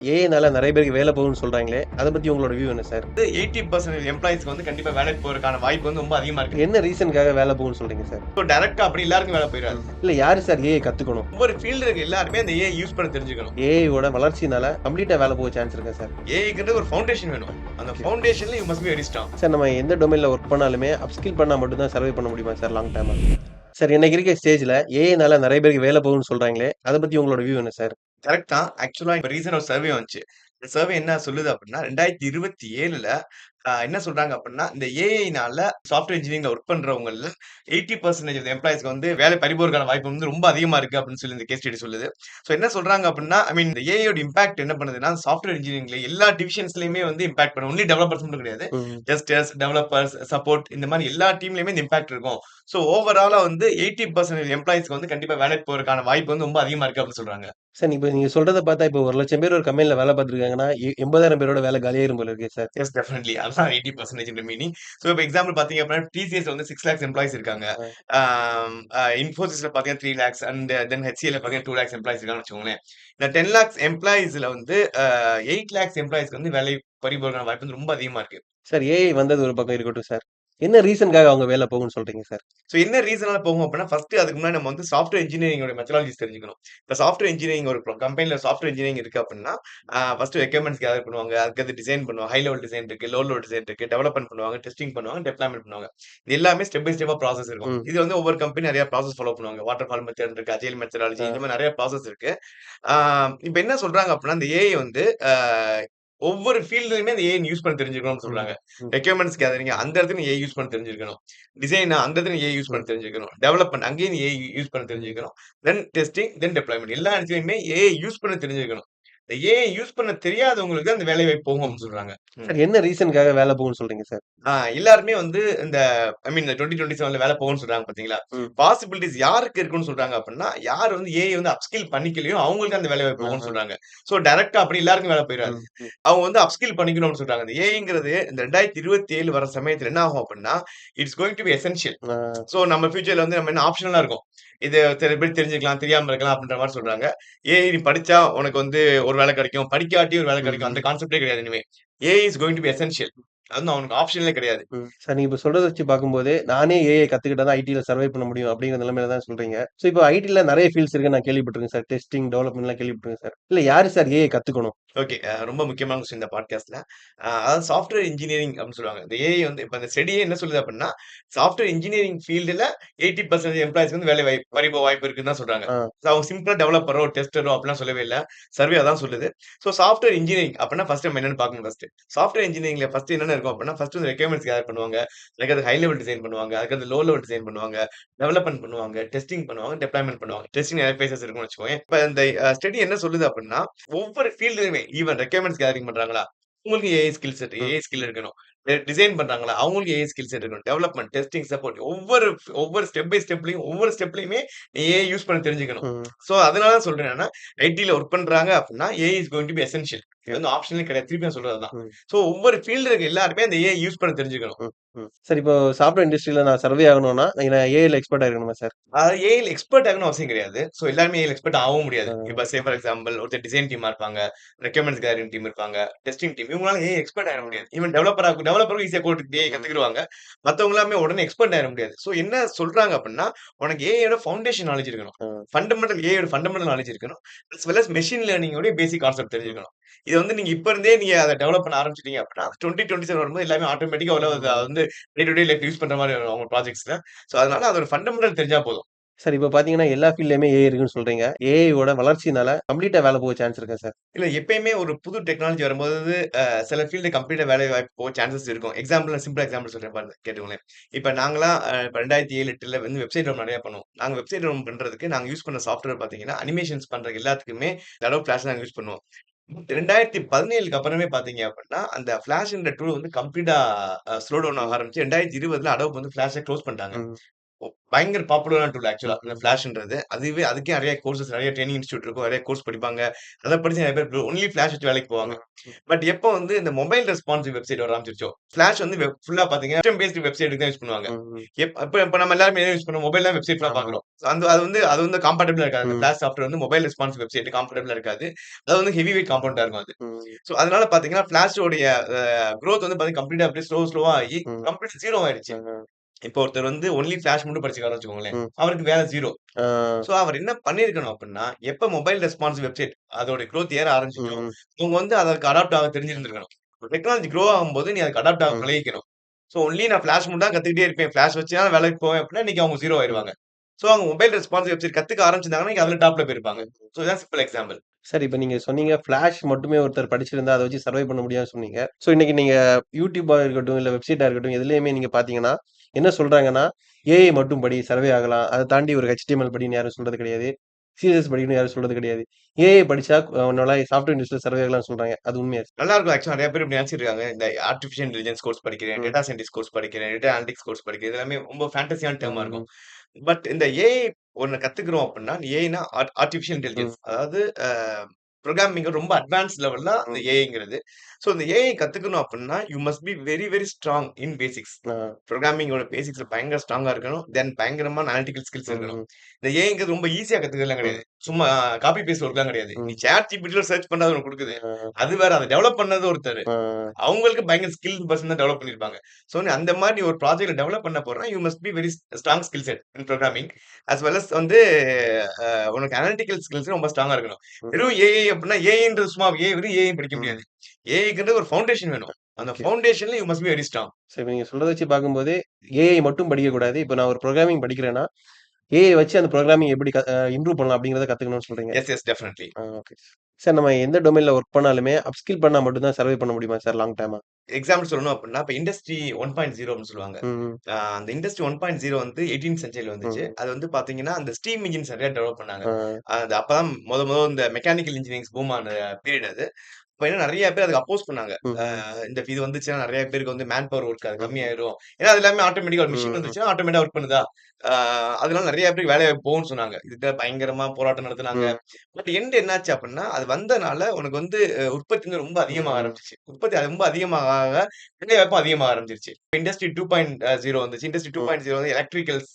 ஏஐனால நெறைய பேருக்கு வேல போகும்ன்னு சொல்றாங்களே! அத பத்தி உங்களோட வியூ என்ன சார்? 80% எம்ப்ளாயீஸ்க்கு கண்டிப்பா வேலைக்கு போறதுக்கான வாய்ப்பு ரொம்ப அதிகமா இருக்கு. என்ன ரீசனுக்காக வேல போகும்ன்னு சொல்றீங்க சார்? ஸோ டைரக்ட்டா அப்படி எல்லாருக்கும் வேலை போயிராது. இல்ல யாரு சார் ஏஐ கத்துக்கணும்? ஒவ்வொரு ஃபீல்ட்ல இருக்க எல்லாருமே அந்த ஏஐ யூஸ் பண்ண தெரிஞ்சுக்கணும். ஏஐயோட வளர்ச்சினால கம்ப்ளீட்டா வேல போக சான்ஸ் இருக்கா சார்? ஏஐக்குன்றது ஒரு ஃபவுண்டேஷன் வேணும். அந்த ஓகே. ஃபவுண்டேஷன்ல you must be very strong. Sir நம்ம எந்த டொமைன்ல ஒர்க் பண்ணாலுமே அப்ஸ்கில் பண்ணா மட்டும் தான் சர்வை பண்ண முடியுமா சார் லாங் டெர்மா? சார் இன்னைக்கு இருக்க ஸ்டேஜ்ல ஏஐனால நெறைய பேருக்கு வேல போகும்ன்னு சொல்றாங்களே! அத பத்தி உங்களோட வியூ என்ன சார்? கரெக்ட் தான். ஆக்சுவலா இப்ப ரீசென்ட்டா ஒரு சர்வே வந்துச்சு. இந்த சர்வே என்ன சொல்லுது அப்படின்னா, 2027ல என்ன சொல்றாங்க அப்படின்னா, இந்த ஏஐனால சாஃப்ட்வேர் இன்ஜினியரிங்ல ஒர்க் பண்றவங்கள்ல 80% ஆஃப் எம்ப்ளாயீஸ்க்கு வேலை பறிபோறதுக்கான வாய்ப்பு ரொம்ப அதிகமா இருக்கு அப்படின்னு சொல்லி இந்த கேஸ் ஸ்டடி சொல்லுது. ஸோ என்ன சொல்றாங்க அப்படின்னா, ஐ மீன் இந்த ஏஐயோட இம்பாக்ட் என்ன பண்ணுதுன்னா, சாஃப்ட்வேர் இன்ஜினியரிங்ல எல்லா டிவிஷன்ஸ்லயுமே இம்பாக்ட் பண்ணும். ஒன்லி டெவலப்பர்ஸ் மட்டும் கிடையாது. ம். டெஸ்டர்ஸ், டெவலப்பர்ஸ், சப்போர்ட் இந்த மாரி எல்லா டீம்லயுமே இந்த இம்பாக்ட் இருக்கும். ஸோ ஓவராலா 80% எம்ப்ளாயீஸ்க்கு கண்டிப்பா வேலைக்கு போறதுக்கான வாய்ப்பு ரொம்ப அதிகமா இருக்கு அப்படின்னு சொல்றாங்க. சார் இப்ப நீங்க சொல்றத பார்த்தா இப்போ 1,00,000 பேர் ஒரு கம்பெனில வேல பார்த்துருக்காங்கன்னா, 80,000 பேரோட வேல காலியாயிரும் போல இருக்கே சார். Yes definitely. அதான் 80% மீனிங். ஸோ இப்ப எக்ஸாம்பிள் பார்த்தீங்க அப்படின்னா, டிசிஎஸ்ல 6 லேக்ஸ் எம்ப்ளாயீஸ் இருக்காங்க. ஆ. ஆம் இன்ஃபோசிஸ்ல பார்த்தீங்கன்னா 3 லேக்ஸ் அண்ட் தென் ஹெச்சிஎல்ல பார்த்தீங்கன்னா 2 லேக்ஸ் எம்ப்ளாயீஸ் இருக்காங்கன்னு வச்சுக்கோங்களேன். இந்த 10 லேக்ஸ் எம்ப்ளாயீஸ்ல 8 லேக்ஸ் எம்ப்ளாயீஸ்க்கு வேலை பறிபோறதுக்கான வாய்ப்பு ரொம்ப அதிகமா இருக்கு. சார் ஏஐ வந்தது ஒரு பக்கம் இருக்கட்டும் சார். என்ன ரீசனுக்காக அவங்க வேல போகும்ன்னு சொல்றீங்க சார்? ஸோ என்ன ரீசனால போகும் அப்படின்னா, ஃபர்ஸ்ட் அதுக்கு முன்னாடி நம்ம சாஃப்ட்வேர் இன்ஜினியரிங்கோட மெத்தடாலஜிஸ் தெரிஞ்சுக்கணும். இப்ப சாஃப்ட்வேர் இன்ஜினியரிங் ஒரு கம்பெனில சாஃப்ட்வேர் இன்ஜினியரிங் இருக்கு அப்படின்னா, ஃபர்ஸ்ட் ரெக்யர்மெண்ட்ஸ் கேதர் பண்ணுவாங்க. அதுக்கடுத்து டிசைன் பண்ணுவாங்க. ஹை லெவல் டிசைன் இருக்கு, லோ லெவல் டிசைன் இருக்கு, டெவலப்மென்ட் பண்ணுவாங்க, டெஸ்டிங் பண்ணுவாங்க, டெப்ளாய்மென்ட் பண்ணுவாங்க. இது எல்லாமே ஸ்டெப் பை ஸ்டெப்பா ப்ராசஸ் இருக்கும். ம். இது ஒவ்வொரு கம்பெனி நெறைய ப்ராசஸ் ஃபாலோ பண்ணுவாங்க. வாட்டர் ஃபால் மெத்தட் இருக்கு, அஜைல் மெத்தடாலஜி ஆ. இந்த மாரி நெறைய ப்ராசஸ் இருக்கு. ஆ இப்ப என்ன சொல்றாங்க அப்படின்னா, இந்த ஏஐ அ ஒவ்வொரு ஃபீல்ட்லயுமே அந்த ஏஐ யூஸ் பண்ண தெரிஞ்சுக்கணும்னு ம். சொல்றாங்க. ம். ரெக்யர்மெண்ட்ஸ் கேதரிங் அந்த இடத்துல ஏஐ யூஸ் பண்ண தெரிஞ்சிருக்கணும். டிசைன் அந்த இடத்துல ஏஐ யூஸ் ம். பண்ண தெரிஞ்சுக்கணும். டெவலப்மென்ட் அங்கேயும் ஏஐ யூஸ் பண்ண ம். தெரிஞ்சுக்கணும். தென் டெஸ்டிங், தென் டிப்ளாய்மென்ட் எல்லா இடத்துலயுமே ஏஐ யூஸ் பண்ண தெரிஞ்சிருக்கணும். இந்த ஏஐ யூஸ் பண்ண தெரியாதவங்களுக்கு அந்த வேலை வாய்ப்பு போகும் ம். அப்படின்னு சொல்றாங்க. ம். சார் என்ன ரீசனுக்காக வேல போகும்ன்னு சொல்றீங்க சார்? எல்லாருமே இந்த ஐ மீன் 2027ல வேலை போகும்ன்னு சொல்றாங்க பார்த்தீங்களா? ம். பாசிபிலிட்டீஸ் யாருக்கு இருக்குன்னு சொல்றாங்க அப்படின்னா, யார் ஏஐ அப்ஸ்கில் பண்ணிக்கலையோ அவங்களுக்கு அந்த வேலை வாய்ப்பு போகும்ன்னு ஆஹ. சொல்றாங்க. ஸோ டைரக்ட்டா அப்படி எல்லாருக்கும் வேலை போயிராது. ம். ம். அவங்க அப்ஸ்கில் பண்ணிக்கணும்னு சொல்றாங்க. இந்த ஏஐங்கிறது இந்த 2027 வர சமயத்துல என்ன ஆகும் அப்படின்னா, it's going to be essential. ஆ. சோ நம்ம ஃபியூச்சர்ல நம்ம என்ன ஆப்ஷனலா இருக்கும். இது சில பேர் தெரிஞ்சுக்கலாம், தெரியாம இருக்கலாம் அப்படின்ற மாரி சொல்றாங்க. ஏஐ நீ படிச்சா உனக்கு ஒரு வேலை கிடைக்கும். படிக்காட்டி ஒரு வேலை ம். கிடைக்கும். ம். அந்த கான்செப்ட்டே கிடையாது இனிமே. AI is going to be essential. அது அவனுக்கு ஆப்ஷனலே கிடையாது. ம். சார் நீங்க இப்ப சொல்றத வச்சு பார்க்கும்போது, நானே ஏஐ கத்துக்கிட்டா தான் ஐடில சர்வை பண்ண முடியும் அப்படிங்கிற நிலைமையில தான் சொல்றீங்க. ஸோ இப்போ ஐடில நெறைய ஃபீல்ட்ஸ் இருக்குன்னு நான் கேள்விப்பட்டுருக்கேன் சார். டெஸ்டிங், டெவலப்மென்ட்லாம் கேள்விப்பட்டுருக்கேன் சார். இல்ல யாரு சார் ஏஐ கத்துக்கணும்? ஓகே. ரொம்ப முக்கியமான கொஸ்டின் இந்த பாட்காஸ்ட்ல. அதாவது சாஃப்ட்வேர் இன்ஜினியரிங் அப்படின்னு சொல்லுவாங்க. இந்த ஏஐ இப்ப அந்த ஸ்டடியே என்ன சொல்லுது அப்படின்னா, சாஃப்ட்வேர் இன்ஜினியரிங் ஃபீல்டுல 80% எம்ப்ளாயீஸ்க்கு வேலை பறிபோக வாய்ப்பு இருக்குன்னு தான் சொல்றாங்க. ஆ. ஸோ அவங்க சிம்பிளா டெவலப்பரோ, டெஸ்டரோ அப்படிலாம் சொல்லவே இல்ல. சர்வே அதான் சொல்லுது. ஸோ சாஃப்ட்வேர் இன்ஜினியரிங் அப்படின்னா ஃபர்ஸ்ட் நம்ம என்னன்னு பார்க்கணும் ஃபர்ஸ்ட். சாஃப்ட்வேர் இன்ஜினியரிங்ல ஃபர்ஸ்ட் என்னென்ன இருக்கும் அப்படின்னா, ஃபர்ஸ்ட் ரெக்யர்மெண்ட்ஸ் கேதர் பண்ணுவாங்க. அதுக்கடுத்து ஹை லெவல் டிசைன் பண்ணுவாங்க. அதுக்கடுத்து லோ லெவல் டிசைன் பண்ணுவாங்க. டெவலப்மென்ட் பண்ணுவாங்க. டெஸ்டிங் பண்ணுவாங்க. டிப்ளாய்மென்ட் பண்ணுவாங்க. டெஸ்டிங் நிறைய ஃபேஸஸ் இருக்குன்னு வச்சுக்கோங்க. இப்ப இந்த ஸ்டடி என்ன சொல்லுது அப்படின்னா, ஒவ்வொரு ஃபீல்ட்லயுமே ஈவன் ரெக்யர்மெண்ட்ஸ் கேதரிங் பண்றாங்களா? உங்களுக்கு ஏஐ ஸ்கில் செட் ம். ஏஐ ஸ்கில் இருக்கணும். டிசைன் பண்றாங்களா? அவங்களுக்கு ஏஐ ஸ்கில் செட் இருக்கணும். டெவலப்மென்ட், டெஸ்டிங், சப்போர்ட் ஒவ்வொரு ஸ்டெப் பை ஸ்டெப்லயும் ஒவ்வொரு ஸ்டெப்லயுமே ஏஐ யூஸ் பண்ண தெரிஞ்சுக்கணும். ம். சோ அதனால தான் சொல்றேன் என்னன்னா, ஐடில வொர்க் பண்றாங்க அப்படின்னா, AI is going to be essential. இது ஓகே. ஆப்ஷனலே கிடையாது. திருப்பி நான் சொல்றது அதான். ம். சோ ஒவ்வொரு ஃபீல்ட்ல இருக்க எல்லாருமே அந்த ஏஐ யூஸ் பண்ண தெரிஞ்சுக்கணும். ம். ம். சார் இப்போ சாஃப்ட்வேர் இண்டஸ்ட்ரியில நான் சர்வே ஆகணும்னா, நான் ஏஐல எக்ஸ்பெர்ட்டா இருக்கணுமா சார்? அதாவது ஏஐல எக்ஸ்பெர்ட் ஆகணும்னு அவசியம் கிடையாது. சோ எல்லாருமே ஏஐல எக்ஸ்பெர்ட் ஆகவும் முடியாது. ஆ. இப்ப ஃபார் எக்ஸாம்பிள் ஒருத்தர் டிசைன் டீமா இருப்பாங்க. ரெக்யர்மெண்ட்ஸ் கேதரிங் டீம் இருப்பாங்க. டெஸ்டிங் டீம் இவங்களால ஏஐ எக்ஸ்பெர்ட் ஆயிட முடியாது. ஈவன் டெவலப்பரும் ஈஸியா ஏஐ ம். கத்துக்குருவாங்க. மத்தவங்க எல்லாமே உடனே எக்ஸ்பெர்ட் ஆயிட முடியாது. சோ என்ன சொல்றாங்க அப்படின்னா, உனக்கு ஏஐயோட ஃபவுண்டேஷன் நாலேட்ஜ் இருக்கணும். ஆ. ஏஐயோட ஃபண்டமெண்டல் நாலேட்ஜ் இருக்கணும். அஸ் வெல் அஸ் மெஷின் லேர்னிங்கோட பேசிக் கான்செப்ட் ம். தெரிஞ்சுக்கணும். இது நீங்க இப்ப இருந்தே அத டெவலப் பண்ண ஆரம்பிச்சுட்டீங்க அப்படின்னா, 2027 வரும்போது எல்லாமே ஆட்டோமேட்டிக்கா அத ம். Day to day life use பண்ற மாரி வரும் அவங்க ப்ராஜெக்ட்ஸ்ல. சோ அதனால அதோட ஃபண்டமெண்டல் தெரிஞ்சா போதும். சார் இப்ப பார்த்தீங்கன்னா, எல்லா ஃபீல்ட்லயுமே ஏஐ இருக்குன்னு சொல்றீங்க. ஏஐயோட வளர்ச்சினால கம்ப்ளீட்டா வேல போக சான்ஸ் இருக்கா சார்? இல்ல எப்பயுமே ஒரு புது டெக்னாலஜி வரும்போது, சில ஃபீல்டு கம்ப்ளீட்டா வேலை வாய்ப்பு போக சான்சஸ் இருக்கும். சிம்பிள் எக்ஸாம்பிள் சொல்றேன் பாருங்க கேட்டுக்கோங்களேன். இப்ப நாங்கலாம் இப்ப 2007, 8ல வெப்சைட் டெவலப் நெறைய பண்ணுவோம். நாங்க வெப்சைட் டெவலப் பண்றதுக்கு நாங்க யூஸ் பண்ண சாஃப்ட்வேர் பார்த்தீங்கன்னா, அனிமேஷன்ஸ் பண்ற எல்லாத்துக்குமே அடோப் ஃபிளாஷ் நாங்க யூஸ் பண்ணுவோம். 2017க்கு அப்புறமே பார்த்தீங்க அப்படின்னா, அந்த ஃபிளாஷ்ன்ற டூல் கம்ப்ளீட்டா ஸ்லோ டவுன் ஆக ஆரம்பிச்சு 2020ல அடோப் ஃபிளாஷ குளோஸ் பண்ணிட்டாங்க. ம். பயங்கர பாப்புலரான டூல் ஆக்சுவலா. இந்த ம். ஃபிளாஷ்ன்றது. அதுக்கே நெறைய கோர்சஸ், நெறைய ட்ரெய்னிங் இன்ஸ்டிடியூட் இருக்கும். நெறைய கோர்ஸ் படிப்பாங்க. அத படிச்சு நெறைய பேர் ஒன்லி ஃபிளாஷ் வச்சு வேலைக்கு போவாங்க. ம். ம். பட் எப்போ வந்து இந்த மொபைல் ரெஸ்பான்சிவ் வெப்சைட் வர ஆரம்பிச்சுருச்சோ, ஃபிளாஷ் வந்து ஃபுல்லா பாத்தீங்கன்னா, சிஸ்டம் பேஸ்ட் வெப்சைட்க்கு தான் யூஸ் பண்ணுவாங்க. ம். இப்ப நம்ம எல்லாருமே எத யூஸ் பண்ணுவோம்? மொபைல் தான் வெப்சைட் ஃபுல்லா ஆமா. பாக்குறோம். அது வந்து கம்பார்டபிளா இருக்காது. அந்த ம். ஃபிளாஷ் சாஃப்ட்வேர் வந்து மொபைல் ரெஸ்பான்சிவ் வெப்சைட் கம்பார்டபிளா இருக்காது. அது வந்து ஹெவி வெயிட் காம்பவுண்டா இருக்கும் அது. ம். சோ அதனால பாத்தீங்கன்னா, ஃபிளாஷோடைய குரோத் வந்து பாத்தீங்கன்னா, கம்ப்ளீட்டா அப்படியே ஸ்லோவா ஆகி ம். கம்ப்ளீட் 0 ஆயிடுச்சு. ஆ. இப்போ ஒருத்தர் வந்து ஒன்லி ஃபிளாஷ் மட்டும் படிச்சுருக்காருன்னு வச்சுக்கோங்களேன். ம். அவருக்கு வேலை 0. ஆ. சோ அவர் என்ன பண்ணியிருக்கணும் அப்டின்னா, எப்ப மொபைல் ரெஸ்பான்சிவ் வெப்சைட் அதோட குரோத் ஏற ஆரம்பிச்சுச்சோ, ம். இவங்க வந்து அதற்கு அடாப்ட் ஆக தெரிஞ்சிருந்திருக்கணும். டெக்னாலஜி குரோ ஆகும்போது நீ அதுக்கு அடாப்ட் ஆக ம். பழகிக்கணும். சோ ஒன்லி நான் ஃபிளாஷ் மட்டும் தான் கத்துக்கிட்டே இருப்பேன். ஃபிளாஷ் வச்சு தான் வேலைக்கு போவேன் அப்டின்னா, இன்னைக்கு அவங்க 0 ம். ஆயிருவாங்க. சோ அவங்க மொபைல் ரெஸ்பான்சிவ் வெப்சைட் கத்துக்க ஆரம்பிச்சிருந்தாங்கன்னா, இன்னைக்கு அதுல டாப்ல போயிருப்பாங்க. ம். சோ இதான் சிம்பிள் எக்ஸாம்பிள். சரி, இப்ப நீங்க சொன்னீங்க ஃபிளாஷ் மட்டுமே ஒருத்தர் படிச்சிருந்தா அத வச்சு சர்வை பண்ண முடியாதுன்னு சொன்னீங்க. ஸோ இன்னைக்கு நீங்க YouTubeஆ இருக்கட்டும், இல்ல வெப்சைட்டா இருக்கட்டும், எதுலயுமே நீங்க பார்த்தீங்கன்னா, என்ன சொல்றாங்கன்னா, ஏஐ மட்டும் படி சர்வே ஆகலாம். அத தாண்டி ஒரு HTML படின்னு யாரும் சொல்றது கிடையாது. CSS படின்னு யாரும் சொல்றது கிடையாது. ஏஐ படிச்சா உன்னால சாஃப்ட்வேர் இண்டஸ்ட்ரியில சர்வே ஆகலாம்னு சொல்றாங்க. அது உண்மையா? நல்லா இருக்கும் ஆக்சுவலா நெறைய பேர் இப்டி நெனச்சிட்டு இருக்காங்க. இந்த ஆர்டிபிஷியல் இன்டெலிஜென்ஸ் கோர்ஸ் படிக்கிறேன், ம். டேட்டா சயன்டிஸ்ட் கோர்ஸ் படிக்கிறேன், டேட்டா அனலிட்டிக்ஸ் கோர்ஸ் படிக்கிறேன். இது எல்லாமே ரொம்ப ஃபேண்டஸியான டெர்மா ம். இருக்கும். பட் இந்த ஏஐ ஒண்ணு கத்துக்கிறோம் அப்டின்னா, ஏஐனா ஆர்டிபிஷியல் ம். இன்டெலிஜென்ஸ். அதாவது புரோகிராமிங் ரொம்ப அட்வான்ஸ் லெவல் தான் இந்த ம். ஏஐங்கிறது. சோ இந்த ஏஐ கத்துக்கணும் அப்டின்னா, you must be very, very strong in basics. ஆ. புரோகிராமிங்கோட பேசிக்ஸ்ல பயங்கர ஸ்ட்ராங்கா இருக்கணும். தென் பயங்கரமான அனலிட்டிக்கல் ஸ்கில்ஸ் இருக்கணும். ம். இந்த ஏஐங்கிறது ரொம்ப ஈஸியா கத்துக்கிறதுலாம் ம். கிடையாது. சும்மா காப்பி பேஸ்ட் ஒர்க்லாம் கிடையாது. நீ ம். ChatGPTல சர்ச் பண்ணா அது உனக்கு குடுக்குது. ஆ. அது வேற. அத டெவலப் பண்ணது ஒருத்தரு. ஆ. அவங்களுக்கு பயங்கர ஸ்கில்ட் பெர்சன் தான் டெவலப் பண்ணியிருப்பாங்க. சோ நீ அந்த மாரி ஒரு ப்ராஜெக்ட்ட டெவலப் பண்ண போறன்னா, you must be very strong skill set in programming. As well as வந்து உனக்கு அனலிட்டிக்கல் ஸ்கில்ஸ் ரொம்ப ஸ்ட்ராங்கா இருக்கணும். ம். வெறும் ஏஐ அப்டின்னா ஏஐன்றது சும்மா வெறும் ஏஐ படிக்க ம். முடியாது. ஏஐக்குன்றது ஒரு ஃபவுண்டேஷன் வேணும். அந்த ஓகே. ஃபவுண்டேஷன்ல you must be very strong. சரி, இப்ப நீங்க சொல்றத வச்சு பார்க்கும்போது, ஏஐ மட்டும் படிக்கக்கூடாது. இப்ப நான் ஒரு புரோகிராமிங் படிக்கிறேன்னா, ஏஐ வச்சு அந்த புரோகிராமிங் எப்படி இம்ப்ரூவ் பண்ணலாம் அப்படிங்கிறத கத்துக்கணும்னு சொல்றீங்க. S definitely. ஓகே. சார், நம்ம எந்த டொமைன்ல ஒர்க் பண்ணாலுமே அப்ஸ்கில் பண்ணா மட்டும் தான் சர்வை பண்ண முடியுமா சார் லாங் டெர்மா? எக்ஸாம்பிள் சொல்லணும் அப்டின்னா, இப்ப இண்டஸ்ட்ரி 1.0 ன்னு சொல்லுவாங்க. ம். அந்த இண்டஸ்ட்ரி 1.0 வந்து 18த் செஞ்சுரில வந்துச்சு. ம். அது வந்து பார்த்தீங்கன்னா, அந்த ஸ்டீம் இன்ஜின்ஸ் நெறைய டெவலப் பண்ணாங்க. ஆ. அது அப்பதான் மொத இந்த மெக்கானிக்கல் இன்ஜினியரிங்ஸ் பூம் ஆன பீரியட் அது. அப்ப என்ன நெறைய பேர் அதுக்கு அப்போஸ் பண்ணாங்க. ம். இந்த இது வந்துச்சுன்னா நெறைய பேருக்கு வந்து மேன் பவர் ஒர்க் அது ம். கம்மியாயிரும். ஏன்னா அது எல்லாமே ஆட்டோமேட்டிக்கா ஒரு மிஷின் ம். வந்துச்சுன்னா ஆட்டோமேட்டா ஒர்க் பண்ணுதா? ஆ அதனால நெறைய பேருக்கு வேலை வாய்ப்பு போகும்ன்னு சொன்னாங்க. இதுக்கு பயங்கரமா போராட்டம் நடத்துனாங்க. ம். பட் எண்ட் என்னாச்சு அப்டின்னா, அது வந்தனால உனக்கு வந்து உற்பத்தி வந்து ரொம்ப அதிகமாக ம். ஆரம்பிச்சுச்சு. உற்பத்தி அது ரொம்ப அதிகமாக ஆக வேலைவாய்ப்பும் அதிகமாக ஆரம்பிச்சுருச்சு. இண்டஸ்ட்ரி 2.0 வந்துச்சு. இண்டஸ்ட்ரி ம். 2.0 வந்து எலக்ட்ரிகல்ஸ்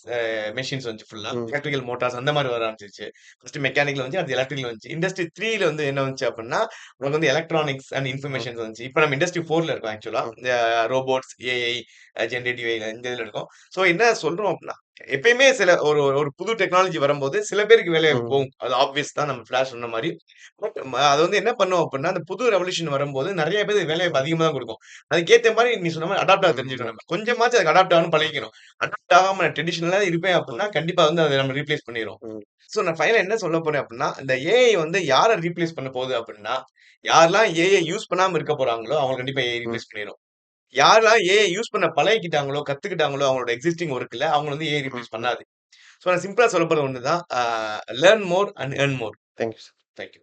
மெஷின்ஸ் வந்துச்சு ஃபுல்லா. ம். எலக்ட்ரிக்கல் மோட்டார்ஸ் அந்த மாரி வர ஆரம்பிச்சுருச்சு. ஃபர்ஸ்ட் மெக்கானிக்கல் வந்துச்சு. அடுத்து எலக்ட்ரிக்கல் வந்துச்சு. இண்டஸ்ட்ரி 3ல வந்து என்ன வந்துச்சு அப்டின்னா, உனக்கு வந்து எலக்ட்ரானிக்ஸ் அண்ட் ம். இன்ஃபர்மேஷன்ஸ் வந்துச்சு. இப்ப நம்ம இண்டஸ்ட்ரி 4ல இருக்கோம் ஆக்சுவலா. ம். இந்த ரோபோட்ஸ், ஏஐ, ஜெனரேட்டிவ் ஏஐ இந்த இதுல இருக்கோம். சோ என்ன சொல்றோம் அப்டின்னா, எப்பயுமே சில ஒரு ஒரு புது டெக்னாலஜி வரும்போது சில பேருக்கு வேலைவாய்ப்பு ம். போகும். அது ஆப்வியஸ் தான் நம்ம ஃபிளாஷ் சொன்ன மாரி. பட் அது வந்து என்ன பண்ணும் அப்டின்னா, அந்த புது ரெவல்யூஷன் வரும்போது நெறைய பேருக்கு வேலைவாய்ப்பு அதிகமா தான் குடுக்கும். அதுக்கேத்த மாரி நீ சொன்ன மாரி அடாப்ட் ஆக தெரிஞ்சுக்கணும் ம். நம்ம. கொஞ்சமாச்சும் அதுக்கு அடாப்ட் ஆகணும்னு பழகிக்கணும். அடாப்ட் ஆகாம நான் ட்ரெடிஷனலா இருப்பேன் ம். அப்டின்னா, கண்டிப்பா வந்து அத நம்ம ரீப்ளேஸ் பண்ணிரும். ம். சோ நான் ஃபைனலா என்ன சொல்ல போறேன் அப்டின்னா, இந்த ஏஐ வந்து யார ரீப்ளேஸ் பண்ண போகுது அப்டின்னா, யாரெல்லாம் ஏஐ யூஸ் பண்ணாம இருக்க போறாங்களோ, அவங்கள கண்டிப்பா ஏஐ ம். ரீப்ளேஸ் பண்ணிரும். யாரெல்லாம் ஏஐ யூஸ் பண்ண பழகிக்கிட்டாங்களோ, கத்துக்கிட்டாங்களோ அவங்களோட எக்ஸிஸ்டிங் ஒர்க்ல அவங்கள வந்து ஏஐ ம். ரீப்ளேஸ் ம். பண்ணாது. சோ நான் சிம்பிளா சொல்லப் போறது ஒண்ணு தான். Learn more and earn more. Thank you sir. Thank you.